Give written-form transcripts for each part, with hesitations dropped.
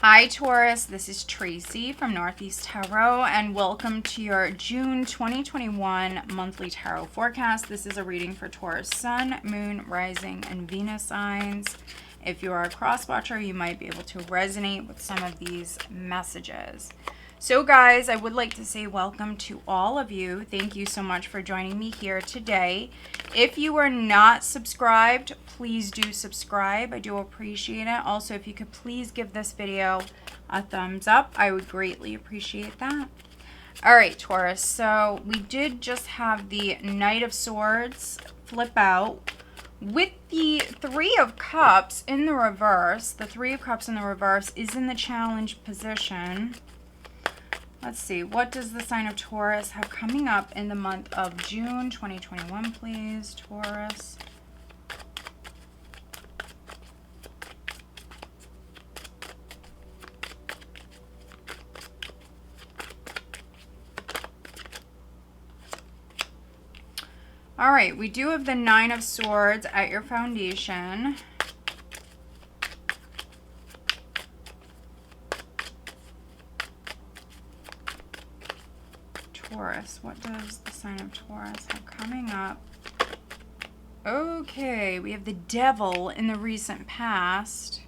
Hi Taurus, this is Tracy from Northeast Tarot and welcome to your June 2021 monthly tarot forecast. This is a reading for Taurus Sun, Moon, Rising, and Venus signs. If you are a cross watcher, you might be able to resonate with some of these messages. So guys, I would like to say welcome to all of you. Thank you so much for joining me here today. If you are not subscribed, please do subscribe. I do appreciate it. Also, if you could please give this video a thumbs up, I would greatly appreciate that. All right, Taurus, so we did just have the Knight of Swords flip out with the Three of Cups in the reverse. The Three of Cups in the reverse is in the challenge position. Let's see, what does the sign of Taurus have coming up in the month of June 2021, please, Taurus? All right, we do have the Nine of Swords at your foundation. Taurus, what does the sign of Taurus have coming up? Okay, we have the Devil in the recent past.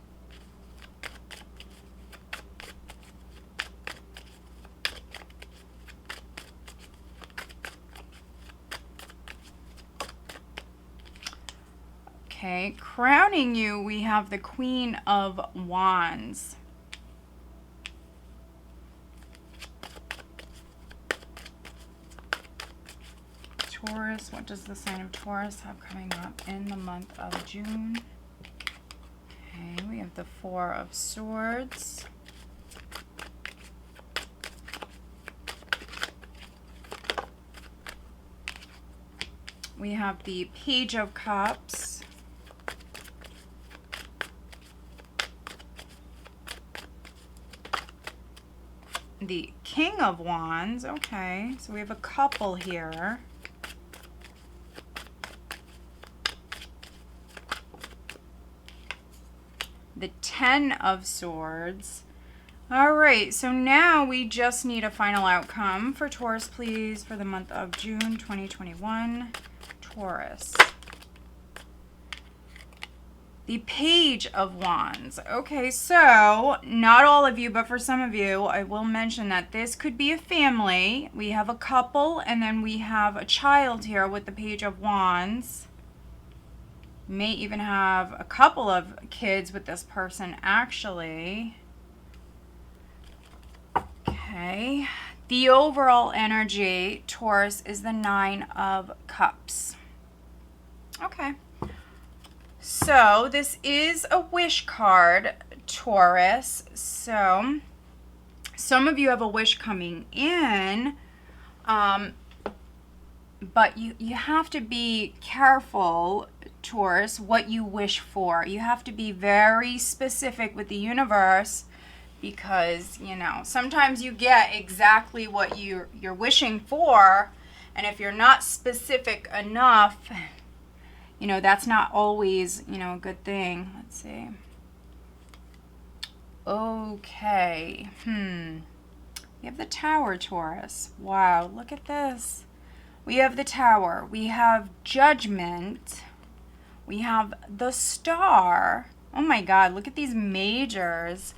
Okay, crowning you, we have the Queen of Wands. Taurus, what does the sign of Taurus have coming up in the month of June? Okay, we have the Four of Swords. We have the Page of Cups. The King of Wands. Okay, so we have a couple here. The Ten of Swords. All right, so now we just need a final outcome for Taurus, please, for the month of June 2021. Taurus. The Page of Wands. Okay, so not all of you, but for some of you, I will mention that this could be a family. We have a couple, and then we have a child here with the Page of Wands. May even have a couple of kids with this person, actually. Okay. The overall energy, Taurus, is the Nine of Cups. Okay. So this is a wish card, Taurus. So some of you have a wish coming in, but you have to be careful, Taurus, what you wish for. You have to be very specific with the universe because, you know, sometimes you get exactly what you're wishing for, and if you're not specific enough, you know, that's not always, you know, a good thing. Let's see. Okay. We have the Tower, Taurus. Wow, look at this. We have the Tower. We have Judgment. We have the Star. Oh my God, look at these majors.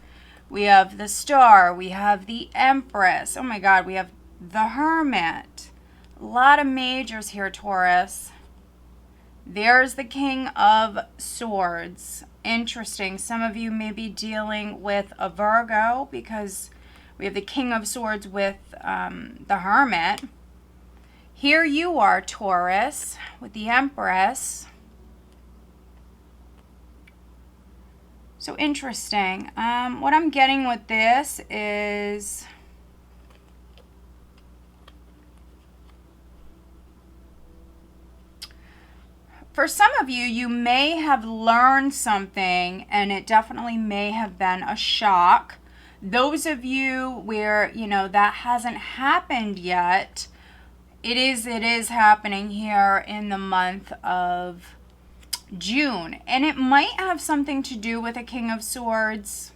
We have the Star. We have the Empress. Oh my God, we have the Hermit. A lot of majors here, Taurus. There's the King of Swords. Interesting. Some of you may be dealing with a Virgo because we have the King of Swords with the Hermit. Here you are, Taurus, with the Empress. So interesting. What I'm getting with this is for some of you, you may have learned something and it definitely may have been a shock. Those of you where, you know, that hasn't happened yet, it is happening here in the month of June. And it might have something to do with a King of Swords.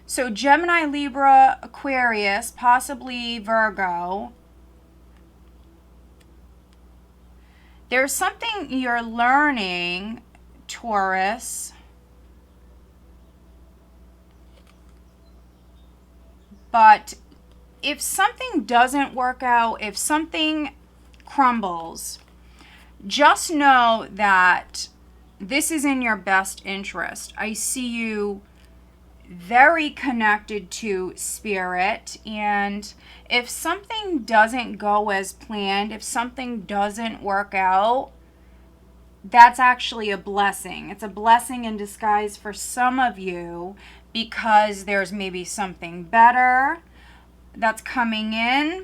So Gemini, Libra, Aquarius, possibly Virgo. There's something you're learning, Taurus. But if something doesn't work out, if something crumbles, just know that this is in your best interest. I see you very connected to spirit, and if something doesn't go as planned, if something doesn't work out, that's actually a blessing. It's a blessing in disguise for some of you, because there's maybe something better that's coming in.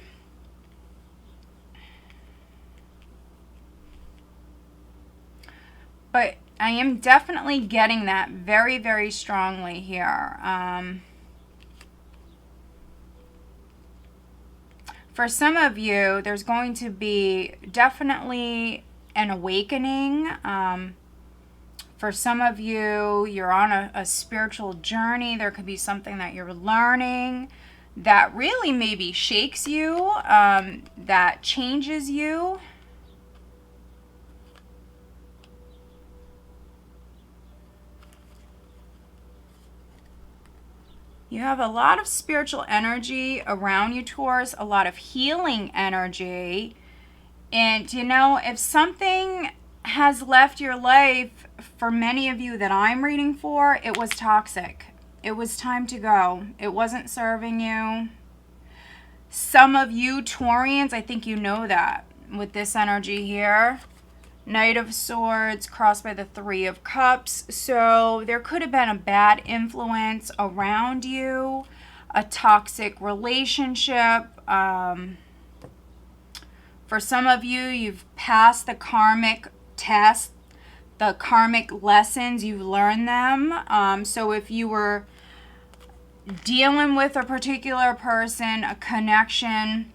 But I am definitely getting that very, very strongly here. For some of you, there's going to be definitely an awakening. For some of you, you're on a spiritual journey. There could be something that you're learning that really maybe shakes you, that changes you. You have a lot of spiritual energy around you, Taurus, a lot of healing energy. And, you know, if something has left your life, for many of you that I'm reading for, it was toxic. It was time to go. It wasn't serving you. Some of you Taurians, I think you know that with this energy here. Knight of Swords crossed by the Three of Cups. So there could have been a bad influence around you, a toxic relationship. For some of you, you've passed the karmic test, the karmic lessons, you've learned them. So if you were dealing with a particular person, a connection,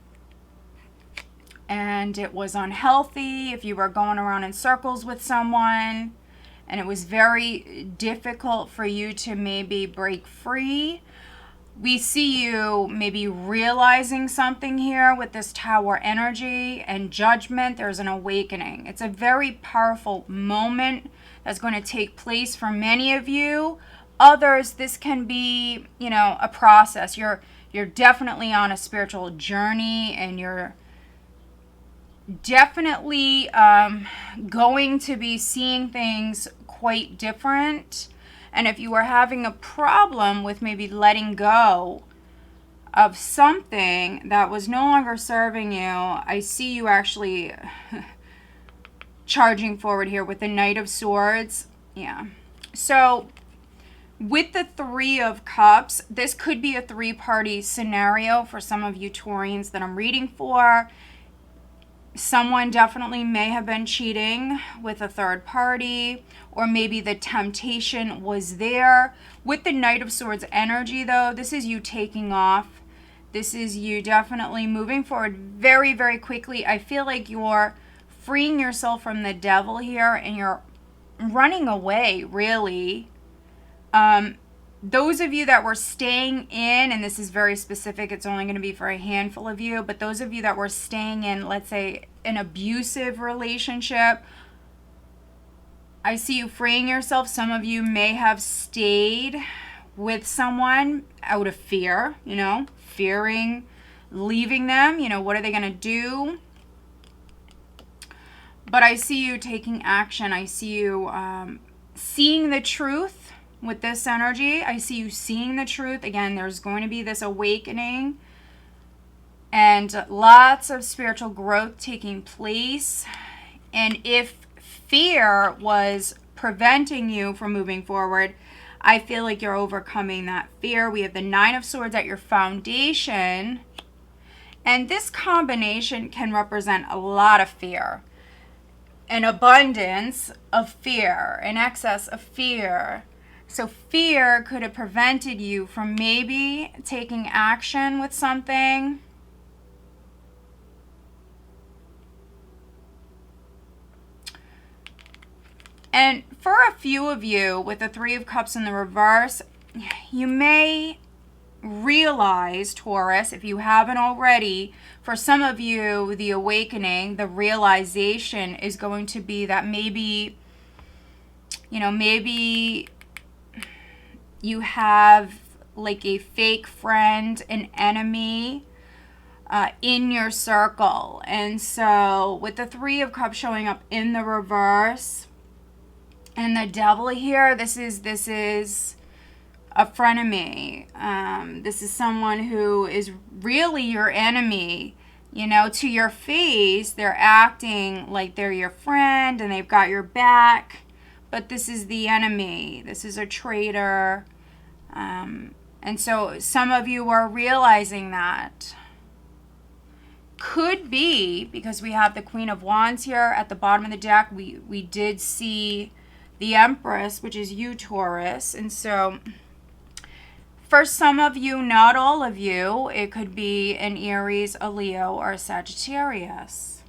and it was unhealthy, if you were going around in circles with someone and it was very difficult for you to maybe break free, we see you maybe realizing something here with this Tower energy and Judgment. There's an awakening. It's a very powerful moment that's going to take place for many of you. Others, this can be, you know, a process. You're definitely on a spiritual journey, and you're definitely going to be seeing things quite different. And if you are having a problem with maybe letting go of something that was no longer serving you, I see you actually charging forward here with the Knight of Swords. Yeah. So with the Three of Cups, this could be a three-party scenario for some of you Taurians that I'm reading for. Someone definitely may have been cheating with a third party, or maybe the temptation was there. With the Knight of Swords energy, though, this is you taking off. This is you definitely moving forward very, very quickly. I feel like you're freeing yourself from the devil here, and you're running away, really. Those of you that were staying in, and this is very specific, it's only going to be for a handful of you, but those of you that were staying in, let's say, an abusive relationship, I see you freeing yourself. Some of you may have stayed with someone out of fear, you know, fearing leaving them. You know, what are they going to do? But I see you taking action. I see you seeing the truth. With this energy, I see you seeing the truth. Again, there's going to be this awakening and lots of spiritual growth taking place. And if fear was preventing you from moving forward, I feel like you're overcoming that fear. We have the Nine of Swords at your foundation. And this combination can represent a lot of fear. An abundance of fear, an excess of fear. So fear could have prevented you from maybe taking action with something. And for a few of you, with the Three of Cups in the reverse, you may realize, Taurus, if you haven't already, for some of you, the awakening, the realization is going to be that maybe, maybe you have like a fake friend, an enemy in your circle. And so with the Three of Cups showing up in the reverse and the Devil here, this is a frenemy. This is someone who is really your enemy. To your face, they're acting like they're your friend and they've got your back, but this is the enemy. This is a traitor. And so some of you are realizing that. Could be because we have the Queen of Wands here at the bottom of the deck. We did see the Empress, which is you, Taurus. And so for some of you, not all of you, it could be an Aries, a Leo, or a Sagittarius.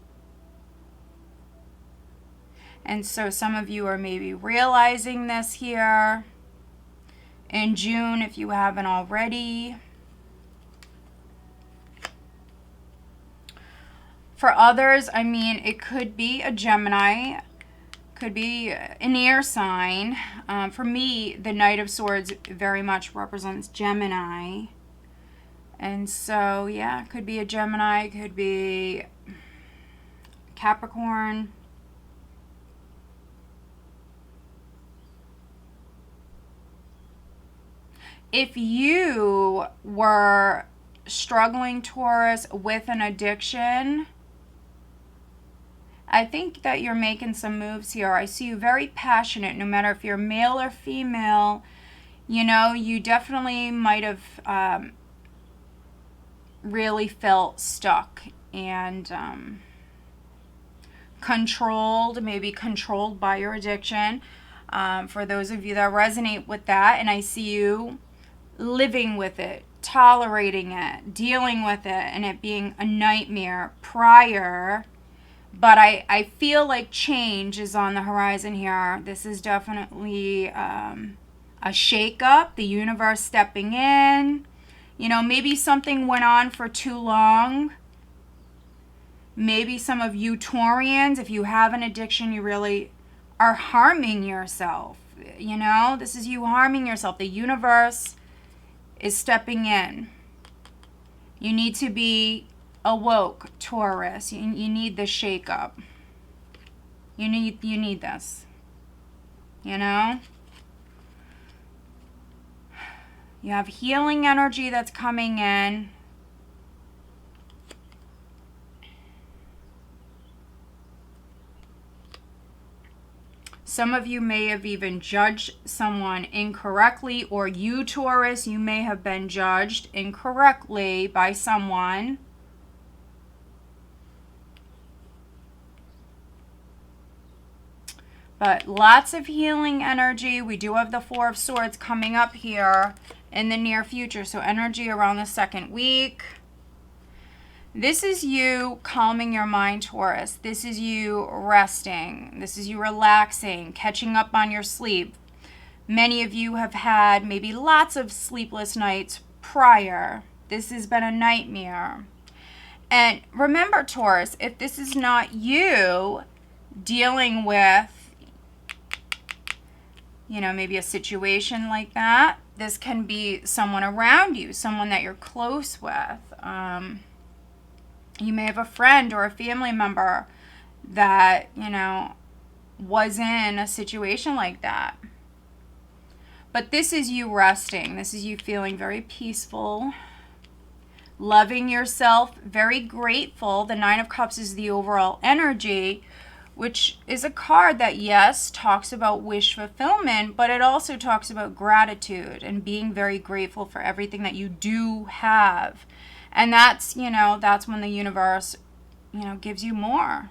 And so some of you are maybe realizing this here in June if you haven't already. For others, it could be a Gemini, could be an air sign. For me, the Knight of Swords very much represents Gemini. And so, yeah, it could be a Gemini, it could be Capricorn. If you were struggling, Taurus, with an addiction, I think that you're making some moves here. I see you very passionate, no matter if you're male or female. You definitely might have really felt stuck and controlled, maybe controlled by your addiction. For those of you that resonate with that, and I see you living with it, tolerating it, dealing with it, and it being a nightmare prior. But I feel like change is on the horizon here. This is definitely a shake-up, the universe stepping in. Maybe something went on for too long. Maybe some of you Taurians, if you have an addiction, you really are harming yourself. This is you harming yourself. The universe is stepping in. You need to be awoke, Taurus. You need the shake-up. You need this. You have healing energy that's coming in. Some of you may have even judged someone incorrectly, or you, Taurus, you may have been judged incorrectly by someone. But lots of healing energy. We do have the Four of Swords coming up here in the near future. So energy around the second week. This is you calming your mind, Taurus. This is you resting. This is you relaxing, catching up on your sleep. Many of you have had maybe lots of sleepless nights prior. This has been a nightmare. And remember, Taurus, if this is not you dealing with maybe a situation like that, this can be someone around you, someone that you're close with. You may have a friend or a family member that, was in a situation like that. But this is you resting. This is you feeling very peaceful, loving yourself, very grateful. The Nine of Cups is the overall energy, which is a card that, yes, talks about wish fulfillment, but it also talks about gratitude and being very grateful for everything that you do have. And that's, that's when the universe, gives you more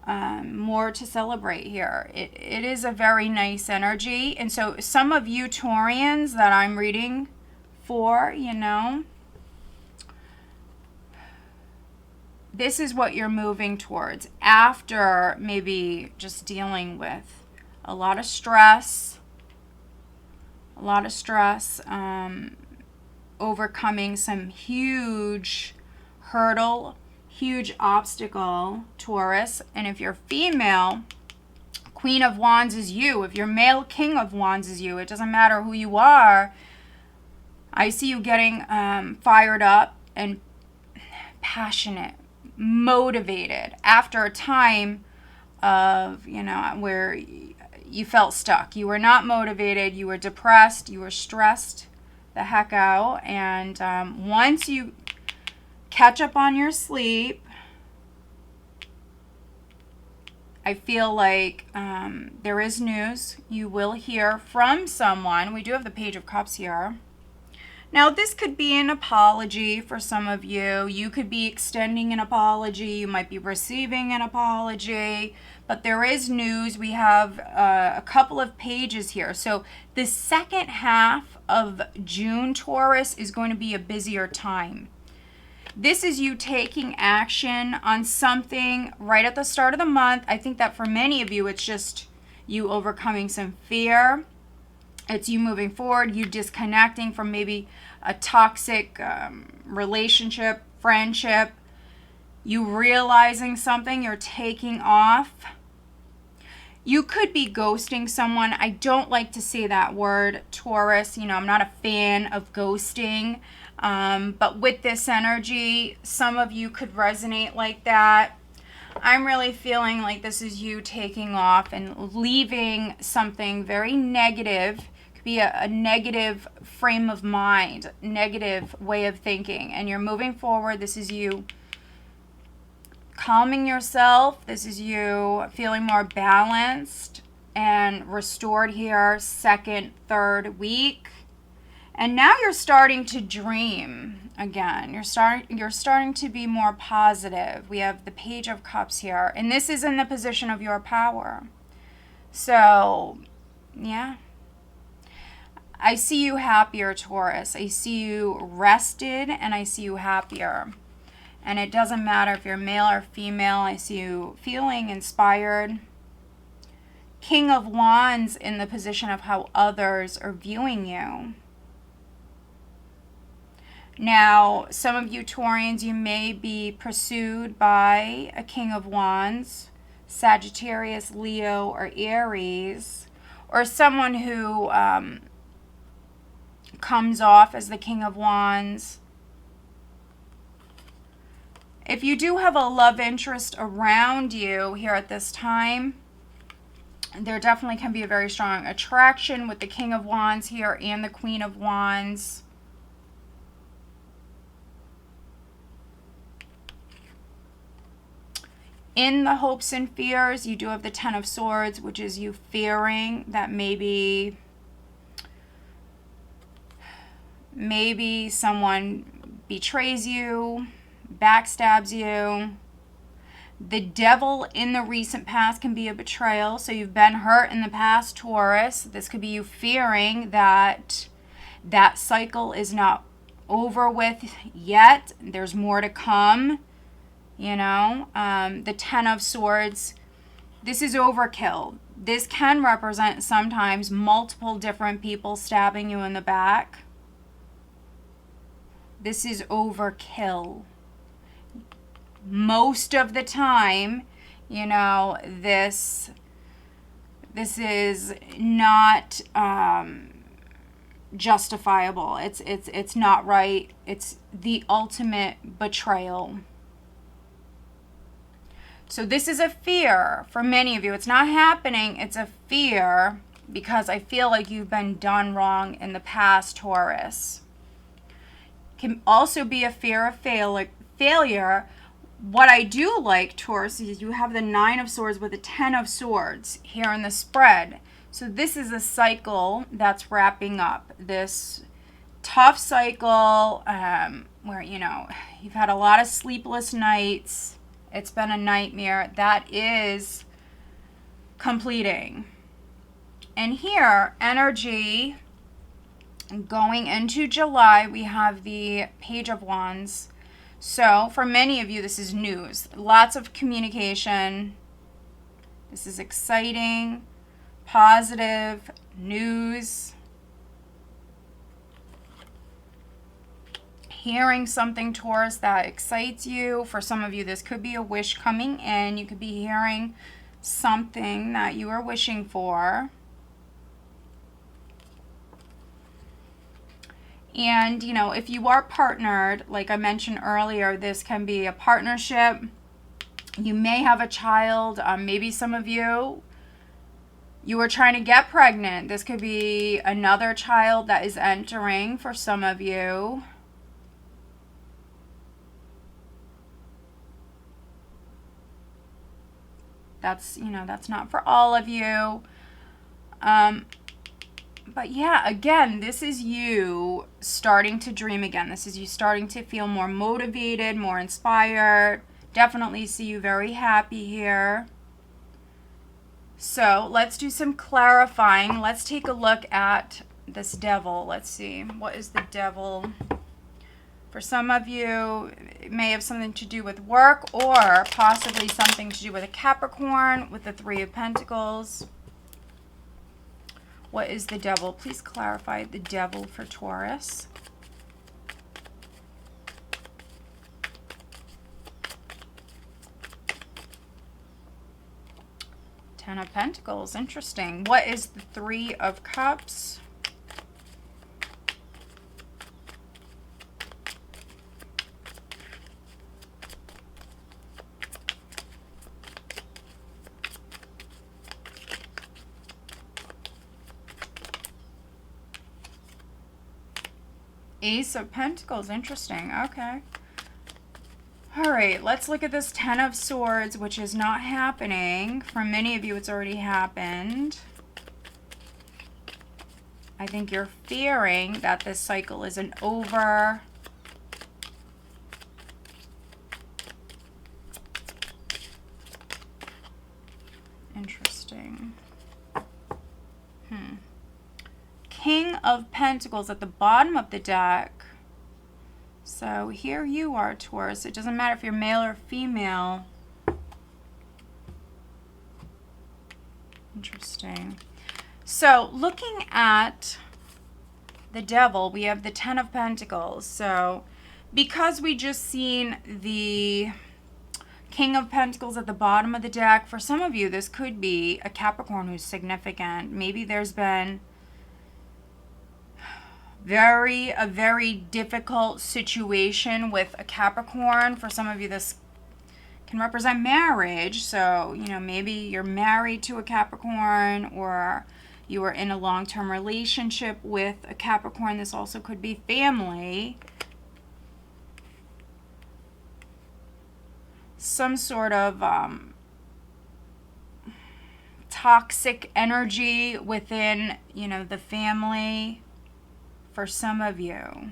to celebrate here. It is a very nice energy. And so some of you Taurians that I'm reading for, this is what you're moving towards after maybe just dealing with a lot of stress, overcoming some huge hurdle, huge obstacle, Taurus. And if you're female, Queen of Wands is you. If you're male, King of Wands is you. It doesn't matter who you are. I see you getting fired up and passionate, motivated after a time of, you know, where you felt stuck. You were not motivated. You were depressed. You were stressed the heck out. And once you catch up on your sleep, I feel like there is news. You will hear from someone. We do have the Page of Cups here. Now, this could be an apology for some of you. You could be extending an apology. You might be receiving an apology. But there is news. We have a couple of pages here. So the second half of June, Taurus, is going to be a busier time. This is you taking action on something right at the start of the month. I think that for many of you, it's just you overcoming some fear. It's you moving forward, you disconnecting from maybe a toxic relationship, friendship. You realizing something, you're taking off. You could be ghosting someone. I don't like to say that word, Taurus. You know, I'm not a fan of ghosting. But with this energy, some of you could resonate like that. I'm really feeling like this is you taking off and leaving something very negative. It could be a negative frame of mind, negative way of thinking. And you're moving forward. This is you calming yourself. This is you feeling more balanced and restored here, second, third week. And now you're starting to dream again. You're starting to be more positive. We have the Page of Cups here, and this is in the position of your power. So, yeah. I see you happier, Taurus. I see you rested, and I see you happier. And it doesn't matter if you're male or female. I see you feeling inspired. King of Wands in the position of how others are viewing you. Now, some of you Taurians, you may be pursued by a King of Wands, Sagittarius, Leo, or Aries, or someone who comes off as the King of Wands. If you do have a love interest around you here at this time, there definitely can be a very strong attraction with the King of Wands here and the Queen of Wands. In the hopes and fears, you do have the Ten of Swords, which is you fearing that maybe someone betrays you, backstabs you. The Devil in the recent past can be a betrayal. So you've been hurt in the past, Taurus. This could be you fearing that that cycle is not over with yet. There's more to come. You know, the Ten of Swords, this is overkill. This can represent sometimes multiple different people stabbing you in the back. This is overkill. Most of the time, you know, this is not justifiable. It's not right. It's the ultimate betrayal. So this is a fear for many of you. It's not happening. It's a fear because I feel like you've been done wrong in the past, Taurus. Can also be a fear of failure. What I do like, Taurus, is you have the Nine of Swords with the Ten of Swords here in the spread. So this is a cycle that's wrapping up. This tough cycle where, you know, you've had a lot of sleepless nights. It's been a nightmare. That is completing. And here, energy going into July, we have the Page of Wands. So for many of you, this is news. Lots of communication. This is exciting, positive news. hearing something, Taurus, that excites you. For some of you, this could be a wish coming in. You could be hearing something that you are wishing for. And, you know, if you are partnered, like I mentioned earlier, this can be a partnership. You may have a child. Maybe some of you are trying to get pregnant. This could be another child that is entering for some of you. That's, you know, that's not for all of you. But yeah, again, this is you starting to dream again. This is you starting to feel more motivated, more inspired. Definitely see you very happy here. So let's do some clarifying. Let's take a look at this devil. Let's see. What is the devil? For some of you, it may have something to do with work or possibly something to do with a Capricorn with the Three of Pentacles. What is the devil? Please clarify the devil for Taurus. Ten of Pentacles. Interesting. What is the Three of Cups? Ace of Pentacles. Interesting. Okay. All right, let's look at this Ten of Swords, which is not happening. For many of you, it's already happened. I think you're fearing that this cycle isn't over. Interesting. King of Pentacles at the bottom of the deck. So here you are, Taurus. It doesn't matter if you're male or female. Interesting. So looking at the devil, we have the Ten of Pentacles. So because we just seen the King of Pentacles at the bottom of the deck, for some of you, this could be a Capricorn who's significant. Maybe there's been a very difficult situation with a Capricorn. For some of you, this can represent marriage. So, you know, maybe you're married to a Capricorn or you are in a long-term relationship with a Capricorn. This also could be family. Some sort of toxic energy within, you know, the family. For some of you,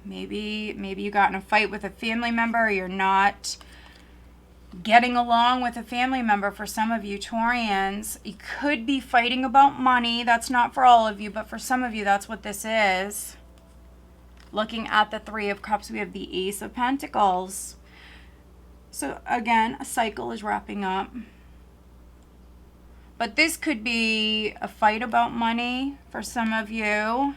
maybe you got in a fight with a family member, or you're not getting along with a family member. For some of you Taurians, you could be fighting about money. That's not for all of you, but for some of you, that's what this is. Looking at the Three of Cups, we have the Ace of Pentacles. So again, a cycle is wrapping up. But this could be a fight about money for some of you.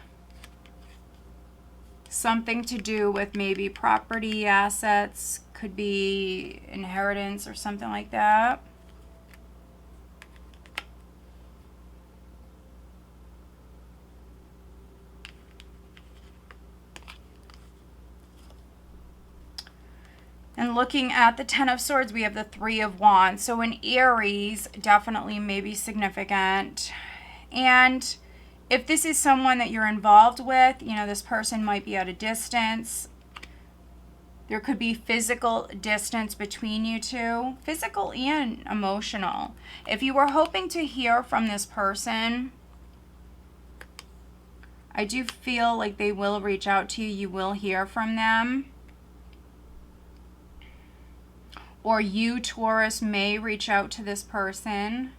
Something to do with maybe property, assets, could be inheritance or something like that. And looking at the Ten of Swords, we have the Three of Wands. So in Aries, definitely maybe significant. And if this is someone that you're involved with, you know, this person might be at a distance. There could be physical distance between you two, physical and emotional. If you were hoping to hear from this person, I do feel like they will reach out to you. You will hear from them. Or you, Taurus, may reach out to this person.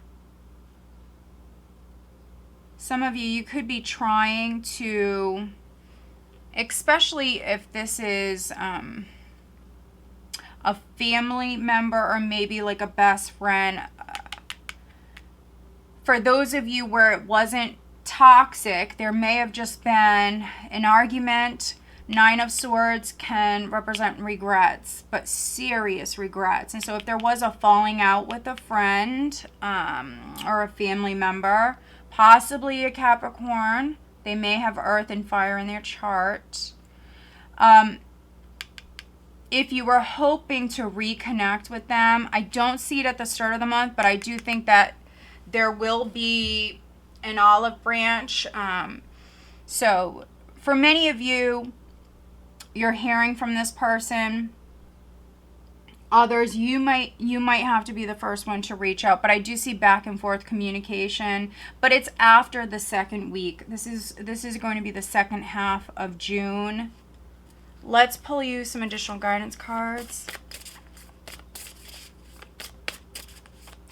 Some of you, you could be trying to, especially if this is a family member or maybe like a best friend. For those of you where it wasn't toxic. There may have just been an argument. 9 of Swords can represent regrets, but serious regrets. And so if there was a falling out with a friend or a family member, possibly a Capricorn, they may have earth and fire in their chart. If you were hoping to reconnect with them, I don't see it at the start of the month, but I do think that there will be an olive branch. So for many of you, you're hearing from this person. Others, you might have to be the first one to reach out, but I do see back and forth communication, but it's after the second week. This is going to be the second half of June. Let's pull you some additional guidance cards.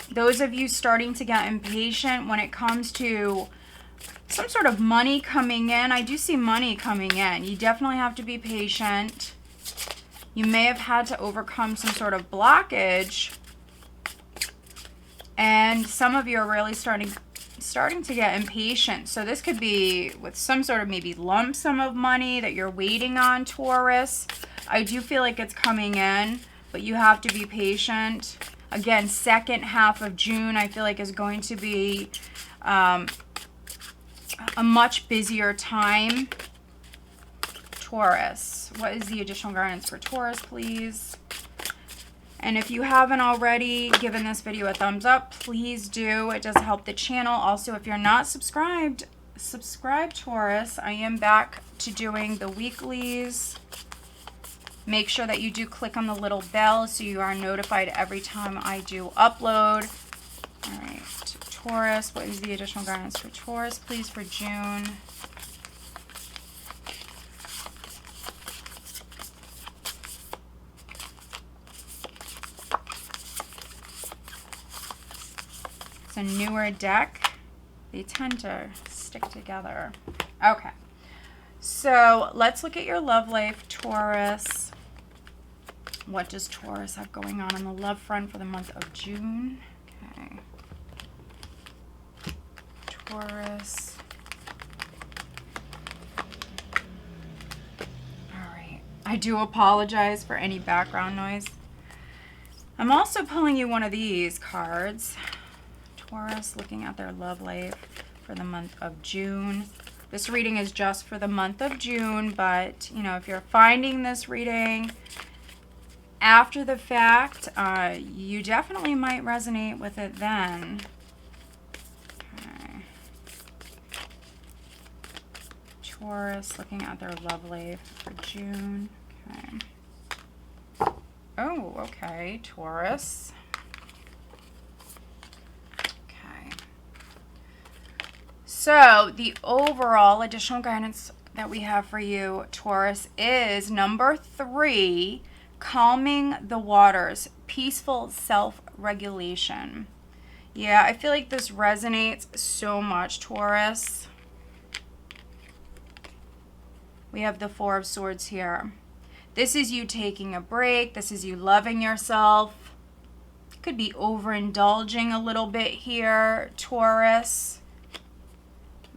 Those of you starting to get impatient when it comes to some sort of money coming in, I do see money coming in. You definitely have to be patient. You may have had to overcome some sort of blockage. And some of you are really starting to get impatient. So this could be with some sort of maybe lump sum of money that you're waiting on, Taurus. I do feel like it's coming in, but you have to be patient. Again, second half of June, I feel like is going to be a much busier time. Taurus, what is the additional guidance for Taurus, please? And if you haven't already given this video a thumbs up, please do. It does help the channel. Also, if you're not subscribed, subscribe, Taurus. I am back to doing the weeklies. Make sure that you do click on the little bell so you are notified every time I do upload. All right, Taurus, what is the additional guidance for Taurus, please, for June? A newer deck. They tend to stick together. Okay, so let's look at your love life, Taurus. What does Taurus have going on the love front for the month of June? Okay, Taurus. All right, I do apologize for any background noise. I'm also pulling you one of these cards. Taurus, looking at their love life for the month of June. This reading is just for the month of June, but, you know, if you're finding this reading after the fact, you definitely might resonate with it then. Okay. Taurus, looking at their love life for June. Okay. Oh, okay, Taurus. So the overall additional guidance that we have for you, Taurus, is number 3, calming the waters, peaceful self-regulation. Yeah, I feel like this resonates so much, Taurus. We have the 4 of Swords here. This is you taking a break. This is you loving yourself. Could be overindulging a little bit here, Taurus.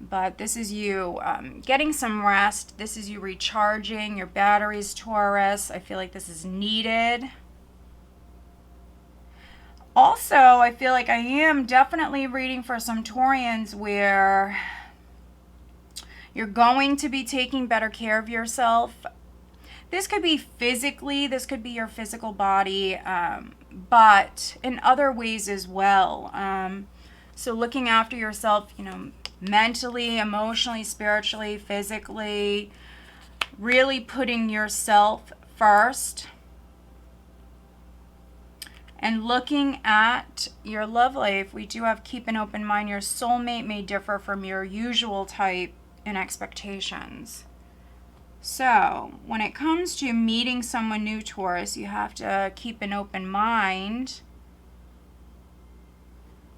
But this is you getting some rest. This is you recharging your batteries, Taurus. I feel like this is needed. Also, I feel like I am definitely reading for some Taurians where you're going to be taking better care of yourself. This could be physically, this could be your physical body, but in other ways as well. So looking after yourself, you know, mentally, emotionally, spiritually, physically, really putting yourself first. And looking at your love life, we do have keep an open mind. Your soulmate may differ from your usual type in expectations. So when it comes to meeting someone new, Taurus, you have to keep an open mind.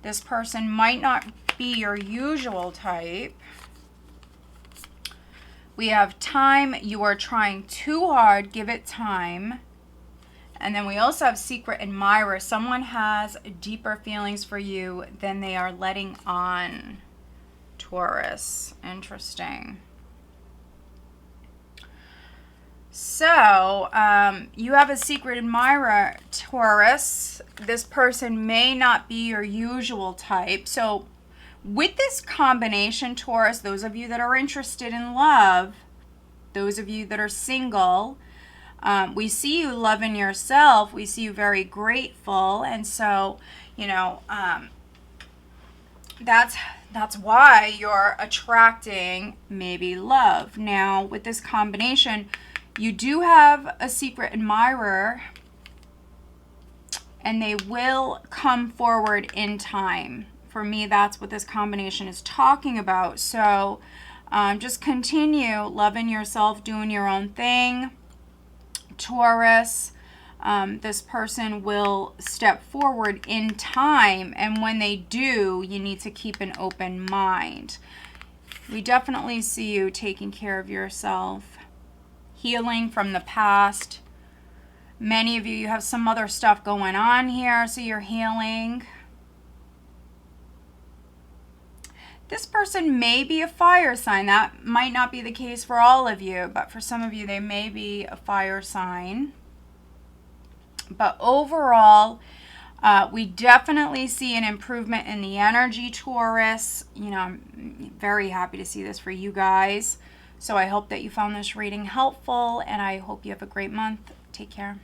This person might not be your usual type. We have time. You are trying too hard. Give it time. And then we also have secret admirer. Someone has deeper feelings for you than they are letting on, Taurus. Interesting. So, you have a secret admirer, Taurus. This person may not be your usual type. So, with this combination, Taurus, those of you that are interested in love, those of you that are single, we see you loving yourself. We see you very grateful. And so, you know, that's why you're attracting maybe love. Now, with this combination, you do have a secret admirer, and they will come forward in time. For me, that's what this combination is talking about. So just continue loving yourself, doing your own thing. Taurus, this person will step forward in time, and when they do, you need to keep an open mind. We definitely see you taking care of yourself, healing from the past. Many of you, you have some other stuff going on here, so you're healing. This person may be a fire sign. That might not be the case for all of you, but for some of you, they may be a fire sign. But overall, we definitely see an improvement in the energy, Taurus. You know, I'm very happy to see this for you guys. So I hope that you found this reading helpful, and I hope you have a great month. Take care.